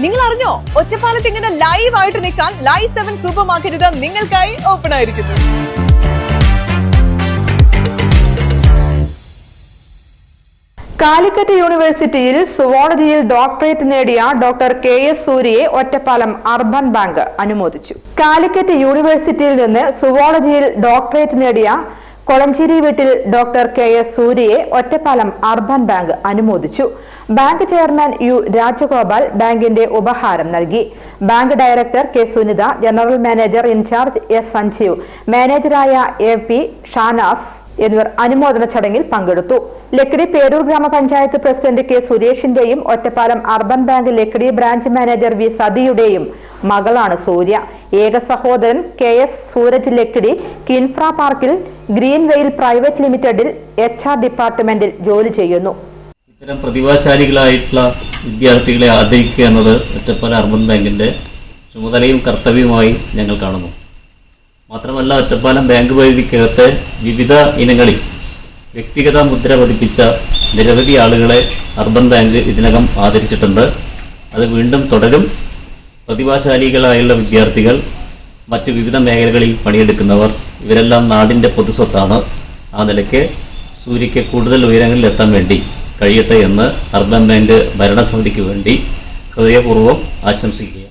നിങ്ങൾ അറിഞ്ഞോ, ഒറ്റപ്പാലത്ത് ഇങ്ങനെ ലൈവ് ആയിട്ട് നിൽക്കാൻ ലൈവ് 7 സൂപ്പർ മാർക്കറ്റ് നിങ്ങൾക്കായി ഓപ്പൺ ആയിരിക്കുന്നു. കാലിക്കറ്റ് യൂണിവേഴ്സിറ്റിയിൽ സുവോളജിയിൽ ഡോക്ടറേറ്റ് നേടിയ ഡോക്ടർ KS സൂര്യയെ ഒറ്റപ്പാലം അർബൻ ബാങ്ക് അനുമോദിച്ചു. കാലിക്കറ്റ് യൂണിവേഴ്സിറ്റിയിൽ നിന്ന് സുവോളജിയിൽ ഡോക്ടറേറ്റ് നേടിയ കൊളഞ്ചേരി വീട്ടിൽ ഡോക്ടർ KS സൂര്യയെ ഒറ്റപ്പാലം അർബൻ ബാങ്ക് അനുമോദിച്ചു. ബാങ്ക് ചെയർമാൻ U രാജഗോപാൽ ബാങ്കിന്റെ ഉപഹാരം നൽകി. Bank director K Sunitha, general manager incharge S Sanjeev, മാനേജറായ AP ഷാനാസ് എന്നിവർ അനുമോദന ചടങ്ങിൽ പങ്കെടുത്തു. ലക്കിടി പേരൂർ ഗ്രാമപഞ്ചായത്ത് പ്രസിഡന്റ് K സുരേഷിന്റെയും Ottapalam urban bank Lakkidi branch manager V സതിയുടെയും മകളാണ് സൂര്യ. ഏക സഹോദരൻ KS സൂരജ് ലക്കിടി കിൻഫ്ര പാർക്കിൽ ഗ്രീൻവെയിൽ പ്രൈവറ്റ് ലിമിറ്റഡിൽ HR ഡിപ്പാർട്ട്മെന്റിൽ ജോലി ചെയ്യുന്നു. ഇത്തരം പ്രതിഭാശാലികളായിട്ടുള്ള വിദ്യാർത്ഥികളെ ആദരിക്കുക എന്നത് ഒറ്റപ്പാലം അർബൻ ബാങ്കിന്റെ ചുമതലയും കർത്തവ്യവുമായി ഞങ്ങൾ കാണുന്നു. മാത്രമല്ല, ഒറ്റപ്പാലം ബാങ്ക് പരിധിക്കകത്തെ വിവിധ ഇനങ്ങളിൽ വ്യക്തിഗത മുദ്ര പതിപ്പിച്ച നിരവധി ആളുകളെ അർബൻ ബാങ്ക് ഇതിനകം ആദരിച്ചിട്ടുണ്ട്. അത് വീണ്ടും തുടരും. പ്രതിഭാശാലികളായുള്ള വിദ്യാർത്ഥികൾ, മറ്റ് വിവിധ മേഖലകളിൽ പണിയെടുക്കുന്നവർ, ഇവരെല്ലാം നാടിൻ്റെ പൊതുസ്വത്താണ്. ആ നിലയ്ക്ക് സൂര്യയ്ക്ക് കൂടുതൽ ഉയരങ്ങളിൽ എത്താൻ വേണ്ടി കഴിയട്ടെ എന്ന് അർബൻ ബാങ്ക് ഭരണസമിതിക്ക് വേണ്ടി ഹൃദയപൂർവ്വം ആശംസിക്കുക.